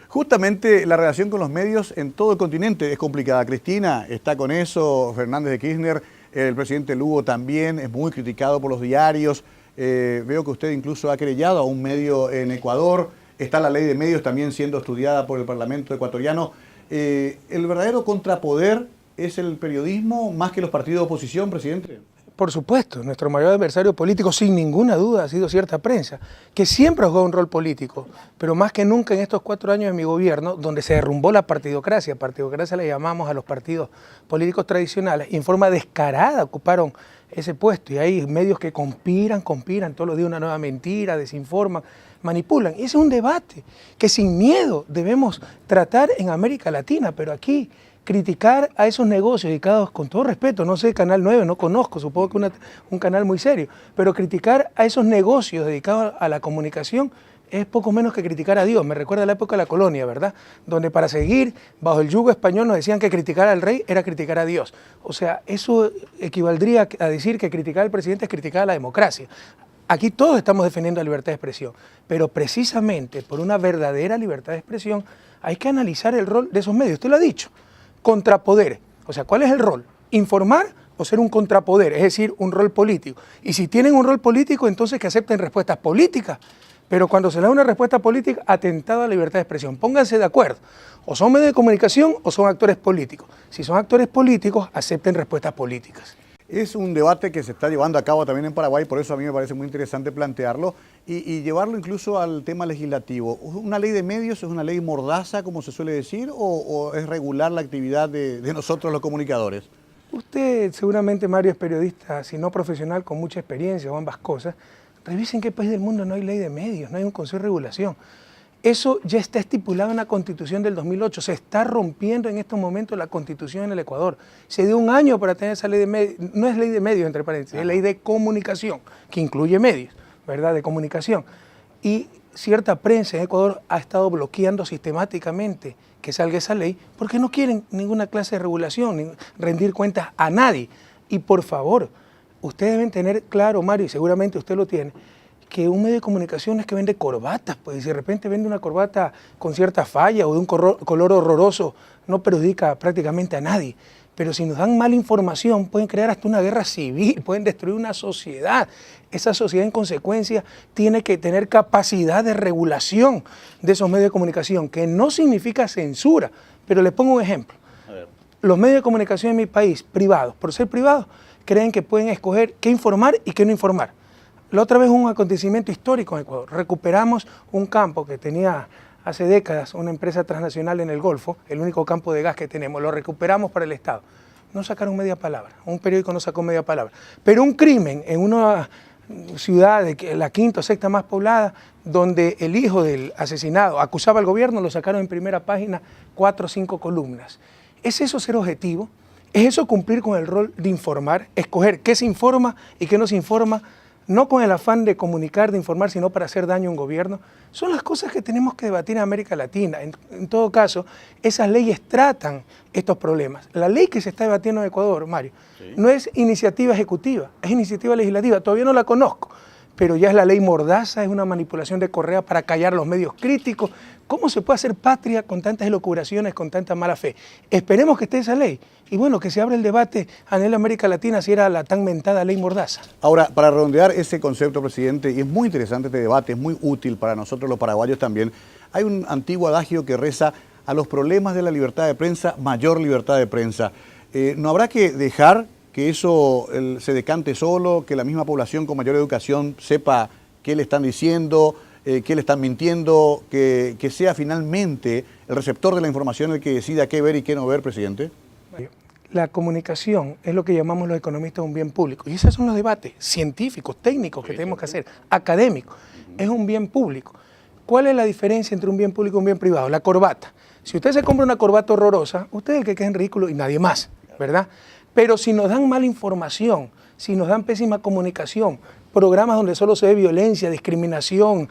Justamente la relación con los medios en todo el continente es complicada. Cristina está con eso, Fernández de Kirchner, el presidente Lugo también es muy criticado por los diarios. Veo que usted incluso ha querellado a un medio en Ecuador. Está la ley de medios también siendo estudiada por el Parlamento ecuatoriano. ¿El verdadero contrapoder es el periodismo más que los partidos de oposición, presidente? Por supuesto, nuestro mayor adversario político, sin ninguna duda, ha sido cierta prensa, que siempre ha jugado un rol político, pero más que nunca en estos 4 años de mi gobierno, donde se derrumbó la partidocracia le llamamos a los partidos políticos tradicionales, y en forma descarada ocuparon ese puesto, y hay medios que conspiran, todos los días una nueva mentira, desinforman, manipulan, y ese es un debate que sin miedo debemos tratar en América Latina, pero aquí criticar a esos negocios dedicados, con todo respeto, no sé, Canal 9, no conozco, supongo que un canal muy serio, pero criticar a esos negocios dedicados a la comunicación es poco menos que criticar a Dios. Me recuerda a la época de la colonia, ¿verdad? Donde para seguir bajo el yugo español nos decían que criticar al rey era criticar a Dios. O sea, eso equivaldría a decir que criticar al presidente es criticar a la democracia. Aquí todos estamos defendiendo la libertad de expresión, pero precisamente por una verdadera libertad de expresión hay que analizar el rol de esos medios. Usted lo ha dicho. Contrapoder, o sea, ¿cuál es el rol? ¿Informar o ser un contrapoder? Es decir, un rol político. Y si tienen un rol político, entonces que acepten respuestas políticas. Pero cuando se le da una respuesta política, atentado a la libertad de expresión. Pónganse de acuerdo. O son medios de comunicación o son actores políticos. Si son actores políticos, acepten respuestas políticas. Es un debate que se está llevando a cabo también en Paraguay, por eso a mí me parece muy interesante plantearlo y llevarlo incluso al tema legislativo. ¿Una ley de medios es una ley mordaza, como se suele decir, o es regular la actividad de nosotros los comunicadores? Usted seguramente, Mario, es periodista, si no profesional, con mucha experiencia o ambas cosas. Revisen en qué país del mundo no hay ley de medios, no hay un consejo de regulación. Eso ya está estipulado en la Constitución del 2008, se está rompiendo en estos momentos la Constitución en el Ecuador. Se dio un año para tener esa ley de medios, no es ley de medios, entre paréntesis, es ley de comunicación, que incluye medios, ¿verdad?, de comunicación. Y cierta prensa en Ecuador ha estado bloqueando sistemáticamente que salga esa ley porque no quieren ninguna clase de regulación, ni rendir cuentas a nadie. Y por favor, ustedes deben tener claro, Mario, y seguramente usted lo tiene, que un medio de comunicación es que vende corbatas, pues si de repente vende una corbata con cierta falla o de un color horroroso, no perjudica prácticamente a nadie. Pero si nos dan mala información, pueden crear hasta una guerra civil, pueden destruir una sociedad. Esa sociedad, en consecuencia, tiene que tener capacidad de regulación de esos medios de comunicación, que no significa censura. Pero les pongo un ejemplo. Los medios de comunicación en mi país, privados, por ser privados, creen que pueden escoger qué informar y qué no informar. La otra vez un acontecimiento histórico en Ecuador. Recuperamos un campo que tenía hace décadas una empresa transnacional en el Golfo, el único campo de gas que tenemos, lo recuperamos para el Estado. No sacaron media palabra, un periódico no sacó media palabra. Pero un crimen en una ciudad, la quinta o sexta más poblada, donde el hijo del asesinado acusaba al gobierno, lo sacaron en primera página 4 o 5 columnas. ¿Es eso ser objetivo? ¿Es eso cumplir con el rol de informar? Escoger qué se informa y qué no se informa, no con el afán de comunicar, de informar, sino para hacer daño a un gobierno. Son las cosas que tenemos que debatir en América Latina. En todo caso, esas leyes tratan estos problemas. La ley que se está debatiendo en Ecuador, Mario, no es iniciativa ejecutiva, es iniciativa legislativa. Todavía no la conozco, pero ya es la ley mordaza, es una manipulación de Correa para callar los medios críticos. ¿Cómo se puede hacer patria con tantas elucubraciones, con tanta mala fe? Esperemos que esté esa ley. Y bueno, que se abra el debate a nivel América Latina si era la tan mentada ley mordaza. Ahora, para redondear ese concepto, presidente, y es muy interesante este debate, es muy útil para nosotros los paraguayos también, hay un antiguo adagio que reza: a los problemas de la libertad de prensa, mayor libertad de prensa. ¿No habrá que dejar que eso se decante solo, que la misma población con mayor educación sepa qué le están diciendo, qué le están mintiendo, que sea finalmente el receptor de la información el que decida qué ver y qué no ver, presidente? La comunicación es lo que llamamos los economistas un bien público. Y esos son los debates científicos, técnicos que tenemos que hacer, académicos. Es un bien público. ¿Cuál es la diferencia entre un bien público y un bien privado? La corbata. Si usted se compra una corbata horrorosa, usted es el que queda en ridículo y nadie más, ¿verdad? Pero si nos dan mala información, si nos dan pésima comunicación, programas donde solo se ve violencia, discriminación,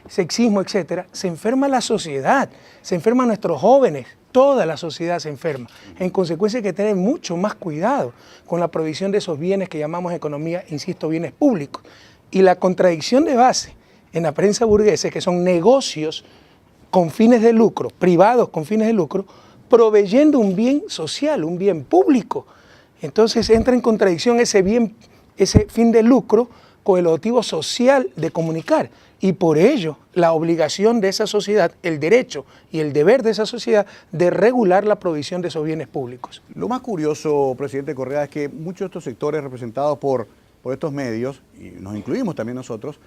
sexismo, etcétera, se enferma la sociedad, se enferman nuestros jóvenes, toda la sociedad se enferma. En consecuencia hay que tener mucho más cuidado con la provisión de esos bienes que llamamos economía, insisto, bienes públicos. Y la contradicción de base en la prensa burguesa es que son negocios con fines de lucro, privados con fines de lucro, proveyendo un bien social, un bien público. Entonces entra en contradicción ese bien, ese fin de lucro con el objetivo social de comunicar. Y por ello, la obligación de esa sociedad, el derecho y el deber de esa sociedad de regular la provisión de esos bienes públicos. Lo más curioso, presidente Correa, es que muchos de estos sectores representados por estos medios, y nos incluimos también nosotros,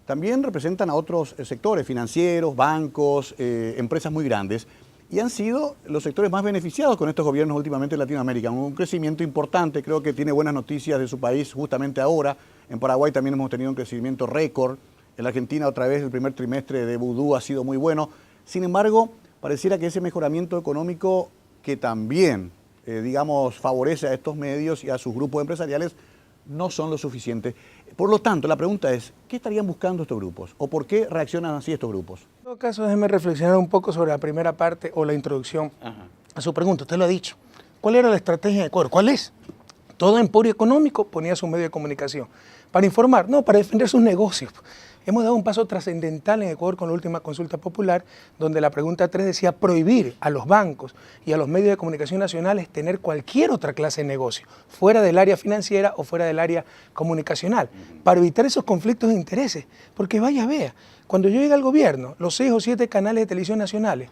también representan a otros sectores financieros, bancos, empresas muy grandes, y han sido los sectores más beneficiados con estos gobiernos últimamente en Latinoamérica. Un crecimiento importante, creo que tiene buenas noticias de su país justamente ahora. En Paraguay también hemos tenido un crecimiento récord. En la Argentina otra vez el primer trimestre de Vudú ha sido muy bueno. Sin embargo, pareciera que ese mejoramiento económico que también, digamos, favorece a estos medios y a sus grupos empresariales, no son lo suficiente. Por lo tanto, la pregunta es, ¿qué estarían buscando estos grupos? ¿O por qué reaccionan así estos grupos? En todo caso, déjeme reflexionar un poco sobre la primera parte o la introducción a su pregunta. Usted lo ha dicho. ¿Cuál era la estrategia de Ecuador? ¿Cuál es? Todo emporio económico ponía su medio de comunicación. ¿Para informar? No, para defender sus negocios. Hemos dado un paso trascendental en Ecuador con la última consulta popular, donde la pregunta 3 decía prohibir a los bancos y a los medios de comunicación nacionales tener cualquier otra clase de negocio, fuera del área financiera o fuera del área comunicacional, para evitar esos conflictos de intereses. Porque vea, cuando yo llegué al gobierno, los 6 o 7 canales de televisión nacionales,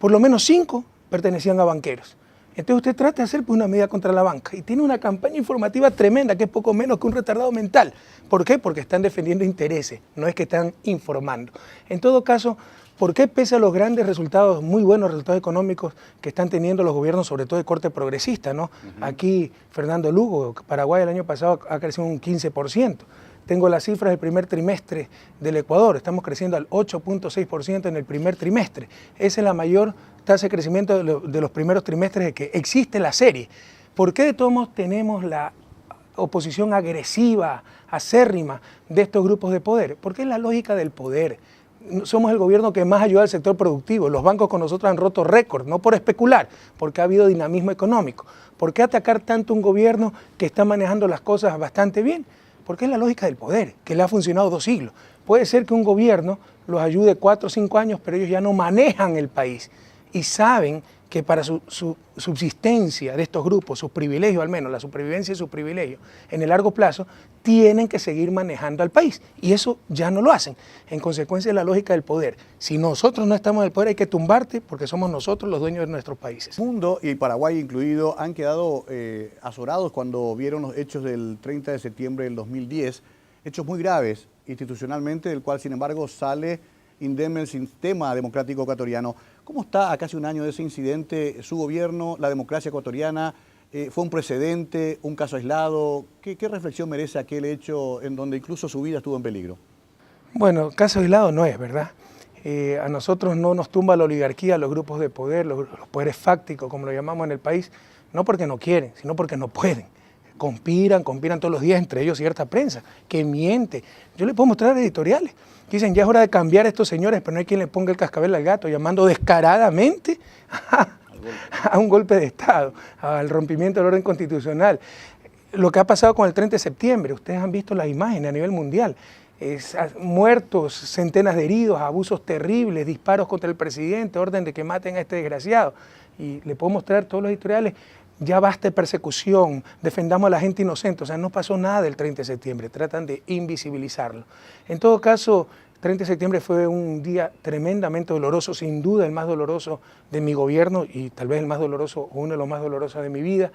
por lo menos 5 pertenecían a banqueros. Entonces usted trata de hacer una medida contra la banca y tiene una campaña informativa tremenda que es poco menos que un retardado mental. ¿Por qué? Porque están defendiendo intereses, no es que están informando. En todo caso, ¿por qué pese a los grandes resultados, muy buenos resultados económicos que están teniendo los gobiernos, sobre todo de corte progresista, ¿no? Aquí Fernando Lugo, Paraguay el año pasado ha crecido un 15%. Tengo las cifras del primer trimestre del Ecuador, estamos creciendo al 8.6% en el primer trimestre. Esa es la mayor tasa de crecimiento de los primeros trimestres de que existe la serie. ¿Por qué de todos modos tenemos la oposición agresiva, acérrima de estos grupos de poder? Porque es la lógica del poder. Somos el gobierno que más ayuda al sector productivo. Los bancos con nosotros han roto récord, no por especular, porque ha habido dinamismo económico. ¿Por qué atacar tanto un gobierno que está manejando las cosas bastante bien? Porque es la lógica del poder, que le ha funcionado 2 siglos. Puede ser que un gobierno los ayude 4 o 5 años, pero ellos ya no manejan el país y saben que para su subsistencia de estos grupos, sus privilegios al menos, la supervivencia y sus privilegios, en el largo plazo, tienen que seguir manejando al país. Y eso ya no lo hacen. En consecuencia de la lógica del poder. Si nosotros no estamos en el poder, hay que tumbarte porque somos nosotros los dueños de nuestros países. El mundo, y Paraguay incluido, han quedado azorados cuando vieron los hechos del 30 de septiembre del 2010, hechos muy graves institucionalmente, del cual, sin embargo, sale indemne el sistema democrático ecuatoriano. ¿Cómo está a casi un año de ese incidente su gobierno, la democracia ecuatoriana? ¿Fue un precedente, un caso aislado? ¿Qué reflexión merece aquel hecho en donde incluso su vida estuvo en peligro? Bueno, caso aislado no es, ¿verdad? A nosotros no nos tumba la oligarquía, los grupos de poder, los poderes fácticos, como lo llamamos en el país, no porque no quieren, sino porque no pueden. Conspiran todos los días, entre ellos cierta prensa, que miente. Yo le puedo mostrar editoriales que dicen, ya es hora de cambiar a estos señores, pero no hay quien le ponga el cascabel al gato, llamando descaradamente a un golpe de Estado, al rompimiento del orden constitucional. Lo que ha pasado con el 30 de septiembre, ustedes han visto las imágenes a nivel mundial, muertos, centenas de heridos, abusos terribles, disparos contra el presidente, orden de que maten a este desgraciado. Y le puedo mostrar todos los editoriales. Ya basta de persecución, defendamos a la gente inocente. O sea, no pasó nada del 30 de septiembre, tratan de invisibilizarlo. En todo caso, 30 de septiembre fue un día tremendamente doloroso, sin duda el más doloroso de mi gobierno y tal vez el más doloroso o uno de los más dolorosos de mi vida.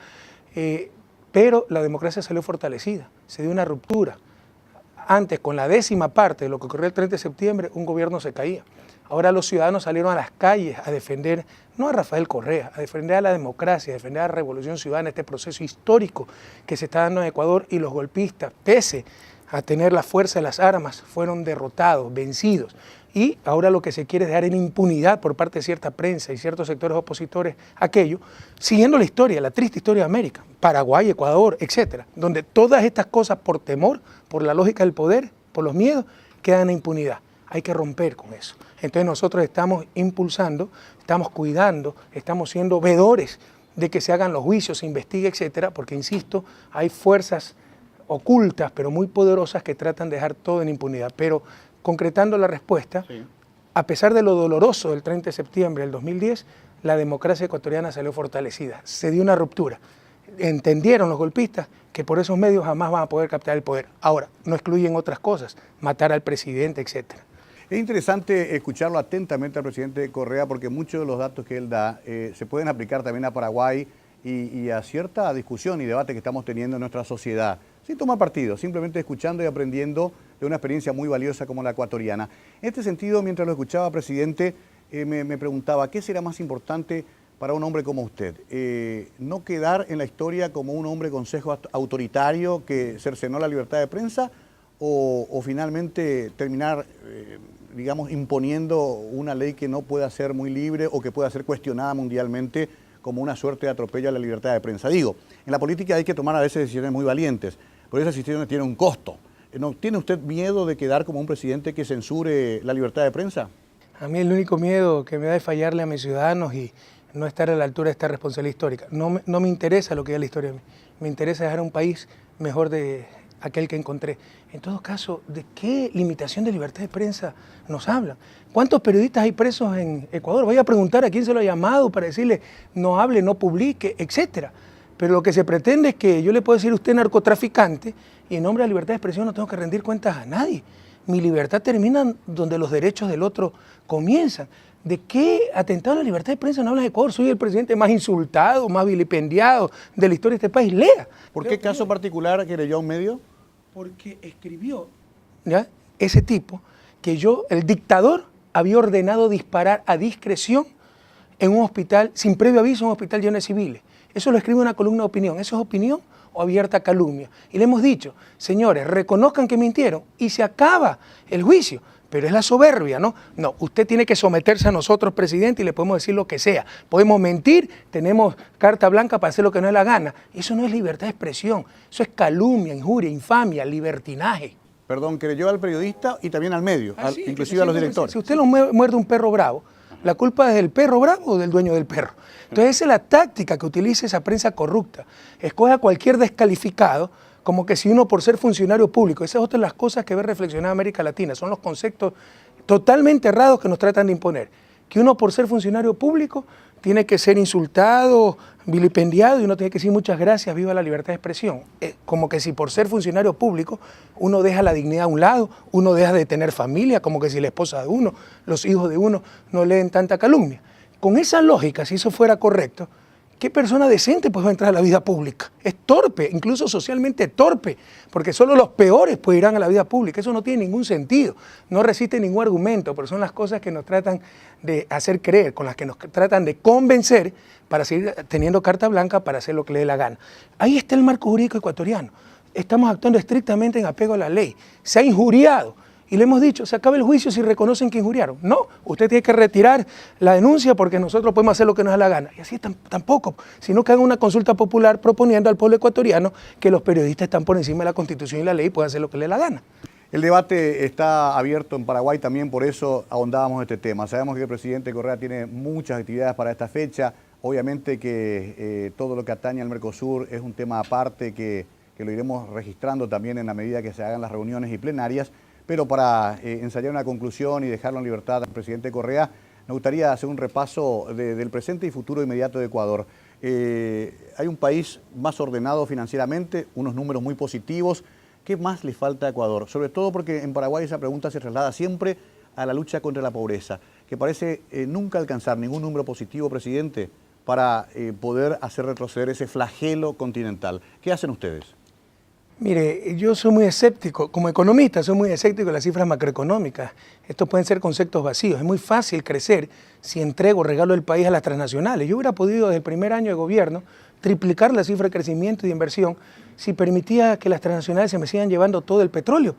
Pero la democracia salió fortalecida, se dio una ruptura. Antes, con la 10ª parte de lo que ocurrió el 30 de septiembre, un gobierno se caía. Ahora los ciudadanos salieron a las calles a defender, no a Rafael Correa, a defender a la democracia, a defender a la revolución ciudadana, este proceso histórico que se está dando en Ecuador, y los golpistas, pese a tener la fuerza de las armas, fueron derrotados, vencidos. Y ahora lo que se quiere es dar en impunidad por parte de cierta prensa y ciertos sectores opositores aquello, siguiendo la historia, la triste historia de América, Paraguay, Ecuador, etcétera, donde todas estas cosas por temor, por la lógica del poder, por los miedos, quedan en impunidad. Hay que romper con eso. Entonces nosotros estamos impulsando, estamos cuidando, estamos siendo veedores de que se hagan los juicios, se investigue, etcétera, porque, insisto, hay fuerzas ocultas, pero muy poderosas, que tratan de dejar todo en impunidad. Pero, concretando la respuesta, sí, a pesar de lo doloroso del 30 de septiembre del 2010, la democracia ecuatoriana salió fortalecida, se dio una ruptura. Entendieron los golpistas que por esos medios jamás van a poder captar el poder. Ahora, no excluyen otras cosas, matar al presidente, etcétera. Es interesante escucharlo atentamente al presidente Correa porque muchos de los datos que él da se pueden aplicar también a Paraguay y a cierta discusión y debate que estamos teniendo en nuestra sociedad. Sin tomar partido, simplemente escuchando y aprendiendo de una experiencia muy valiosa como la ecuatoriana. En este sentido, mientras lo escuchaba, presidente, me preguntaba, ¿qué será más importante para un hombre como usted? ¿No quedar en la historia como un hombre consejo autoritario que cercenó la libertad de prensa o finalmente terminar, digamos, imponiendo una ley que no pueda ser muy libre o que pueda ser cuestionada mundialmente como una suerte de atropello a la libertad de prensa? Digo, en la política hay que tomar a veces decisiones muy valientes, pero esas decisiones tienen un costo. ¿No tiene usted miedo de quedar como un presidente que censure la libertad de prensa? A mí el único miedo que me da es fallarle a mis ciudadanos y no estar a la altura de esta responsabilidad histórica. No me interesa lo que diga la historia de mí. Me interesa dejar un país mejor de aquel que encontré. En todo caso, ¿de qué limitación de libertad de prensa nos hablan? ¿Cuántos periodistas hay presos en Ecuador? Voy a preguntar a quién se lo ha llamado para decirle no hable, no publique, etcétera. Pero lo que se pretende es que yo le puedo decir a usted narcotraficante y en nombre de la libertad de expresión no tengo que rendir cuentas a nadie. Mi libertad termina donde los derechos del otro comienzan. ¿De qué atentado a la libertad de prensa no habla de Ecuador? Soy el presidente más insultado, más vilipendiado de la historia de este país. Lea. ¿Por qué caso particular querelló a un medio? Porque escribió, ¿ya?, ese tipo que el dictador había ordenado disparar a discreción en un hospital, sin previo aviso, en un hospital lleno de civiles. Eso lo escribe una columna de opinión. ¿Eso es opinión o abierta calumnia? Y le hemos dicho, señores, reconozcan que mintieron y se acaba el juicio. Pero es la soberbia, ¿no? No, usted tiene que someterse a nosotros, presidente, y le podemos decir lo que sea. Podemos mentir, tenemos carta blanca para hacer lo que nos dé la gana. Eso no es libertad de expresión, eso es calumnia, injuria, infamia, libertinaje. Perdón, querelló al periodista y también al medio, Sí, inclusive a los directores. Si usted lo muerde un perro bravo, ¿la culpa es del perro bravo o del dueño del perro? Entonces esa es la táctica que utiliza esa prensa corrupta. Escoge a cualquier descalificado, como que si uno por ser funcionario público, esas es otra de las cosas que ve reflexionada América Latina, son los conceptos totalmente errados que nos tratan de imponer. Que uno por ser funcionario público tiene que ser insultado, vilipendiado y uno tiene que decir muchas gracias, viva la libertad de expresión. Como que si por ser funcionario público uno deja la dignidad a un lado, uno deja de tener familia, como que si la esposa de uno, los hijos de uno no leen tanta calumnia. Con esa lógica, si eso fuera correcto, ¿qué persona decente puede entrar a la vida pública? Es torpe, incluso socialmente torpe, porque solo los peores pues irán a la vida pública. Eso no tiene ningún sentido, no resiste ningún argumento, pero son las cosas que nos tratan de hacer creer, con las que nos tratan de convencer para seguir teniendo carta blanca para hacer lo que le dé la gana. Ahí está el marco jurídico ecuatoriano. Estamos actuando estrictamente en apego a la ley. Se ha injuriado. Y le hemos dicho, se acaba el juicio si reconocen que injuriaron. No, usted tiene que retirar la denuncia porque nosotros podemos hacer lo que nos da la gana. Y así tampoco, sino que hagan una consulta popular proponiendo al pueblo ecuatoriano que los periodistas están por encima de la Constitución y la ley y pueden hacer lo que les dé la gana. El debate está abierto en Paraguay también, por eso ahondábamos en este tema. Sabemos que el presidente Correa tiene muchas actividades para esta fecha. Obviamente que todo lo que atañe al Mercosur es un tema aparte que lo iremos registrando también en la medida que se hagan las reuniones y plenarias. Pero para ensayar una conclusión y dejarlo en libertad al presidente Correa, me gustaría hacer un repaso del presente y futuro inmediato de Ecuador. Hay un país más ordenado financieramente, unos números muy positivos. ¿Qué más le falta a Ecuador? Sobre todo porque en Paraguay esa pregunta se traslada siempre a la lucha contra la pobreza, que parece nunca alcanzar ningún número positivo, presidente, para poder hacer retroceder ese flagelo continental. ¿Qué hacen ustedes? Mire, yo soy muy escéptico, como economista soy muy escéptico de las cifras macroeconómicas. Estos pueden ser conceptos vacíos. Es muy fácil crecer si entrego, regalo el país a las transnacionales. Yo hubiera podido desde el primer año de gobierno triplicar la cifra de crecimiento y de inversión si permitía que las transnacionales se me sigan llevando todo el petróleo.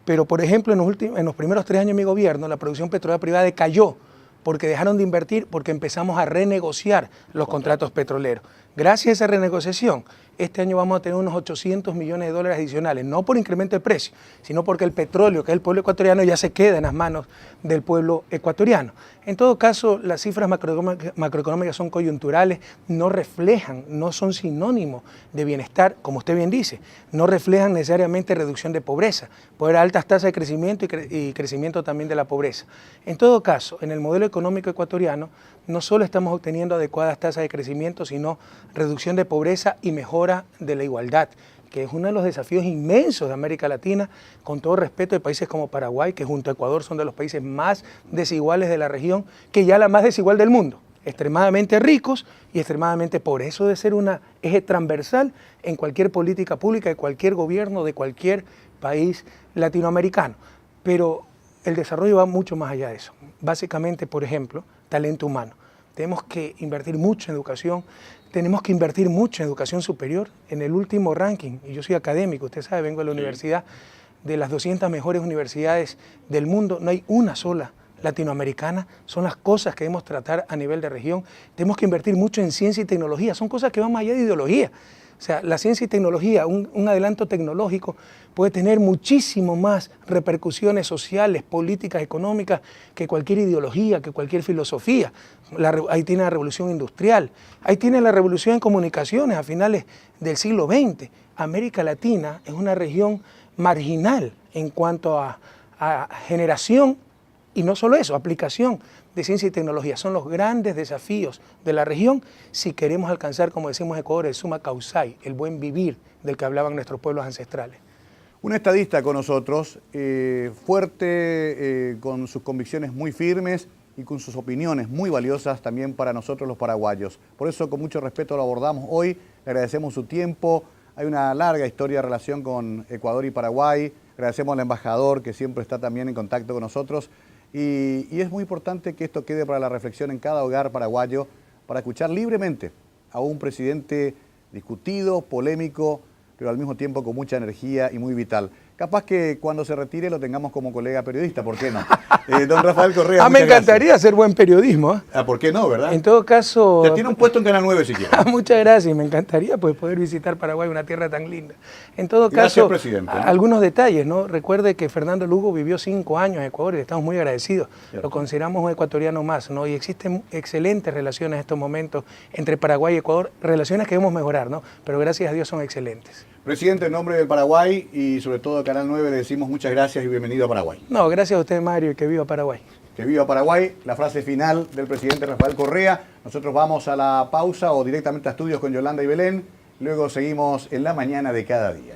Pero, por ejemplo, en los primeros 3 años de mi gobierno, la producción petrolera privada decayó porque dejaron de invertir, porque empezamos a renegociar los contratos petroleros. Gracias a esa renegociación, este año vamos a tener unos 800 millones de dólares adicionales, no por incremento de precio, sino porque el petróleo, que es el pueblo ecuatoriano, ya se queda en las manos del pueblo ecuatoriano. En todo caso, las cifras macroeconómicas son coyunturales, no reflejan, no son sinónimos de bienestar, como usted bien dice, no reflejan necesariamente reducción de pobreza, puede haber altas tasas de crecimiento y crecimiento también de la pobreza. En todo caso, en el modelo económico ecuatoriano, no solo estamos obteniendo adecuadas tasas de crecimiento, sino reducción de pobreza y mejora de la igualdad, que es uno de los desafíos inmensos de América Latina, con todo respeto de países como Paraguay, que junto a Ecuador son de los países más desiguales de la región, que ya la más desigual del mundo, extremadamente ricos y extremadamente pobres. Eso debe ser un eje transversal en cualquier política pública de cualquier gobierno de cualquier país latinoamericano. Pero el desarrollo va mucho más allá de eso. Básicamente, por ejemplo, talento humano. Tenemos que invertir mucho en educación, tenemos que invertir mucho en educación superior. En el último ranking, y yo soy académico, usted sabe, vengo de la universidad, de las 200 mejores universidades del mundo, no hay una sola latinoamericana. Son las cosas que debemos tratar a nivel de región. Tenemos que invertir mucho en ciencia y tecnología, son cosas que van más allá de ideología. O sea, la ciencia y tecnología, un adelanto tecnológico puede tener muchísimo más repercusiones sociales, políticas, económicas que cualquier ideología, que cualquier filosofía. Ahí tiene la revolución industrial, ahí tiene la revolución en comunicaciones a finales del siglo XX. América Latina es una región marginal en cuanto a generación y no solo eso, aplicación de ciencia y tecnología. Son los grandes desafíos de la región si queremos alcanzar, como decimos en Ecuador, el summa causai, el buen vivir del que hablaban nuestros pueblos ancestrales. Un estadista con nosotros, fuerte, con sus convicciones muy firmes y con sus opiniones muy valiosas también para nosotros los paraguayos. Por eso, con mucho respeto lo abordamos hoy, le agradecemos su tiempo. Hay una larga historia de relación con Ecuador y Paraguay. Agradecemos al embajador que siempre está también en contacto con nosotros. Y es muy importante que esto quede para la reflexión en cada hogar paraguayo, para escuchar libremente a un presidente discutido, polémico, pero al mismo tiempo con mucha energía y muy vital. Capaz que cuando se retire lo tengamos como colega periodista, ¿por qué no? Don Rafael Correa, me encantaría gracias. Hacer buen periodismo. ¿Por qué no, verdad? En todo caso... Ya tiene un puesto en Canal 9 si quiere. Muchas gracias, me encantaría pues, poder visitar Paraguay, una tierra tan linda. En todo caso, presidente, ¿no? Algunos detalles, ¿no? Recuerde que Fernando Lugo vivió 5 años en Ecuador y estamos muy agradecidos. Cierto. Lo consideramos un ecuatoriano más, ¿no? Y existen excelentes relaciones en estos momentos entre Paraguay y Ecuador, relaciones que debemos mejorar, ¿no? Pero gracias a Dios son excelentes. Presidente, en nombre del Paraguay y sobre todo de Canal 9 le decimos muchas gracias y bienvenido a Paraguay. No, gracias a usted, Mario, y que viva Paraguay. Que viva Paraguay, la frase final del presidente Rafael Correa. Nosotros vamos a la pausa o directamente a estudios con Yolanda y Belén. Luego seguimos en la mañana de cada día.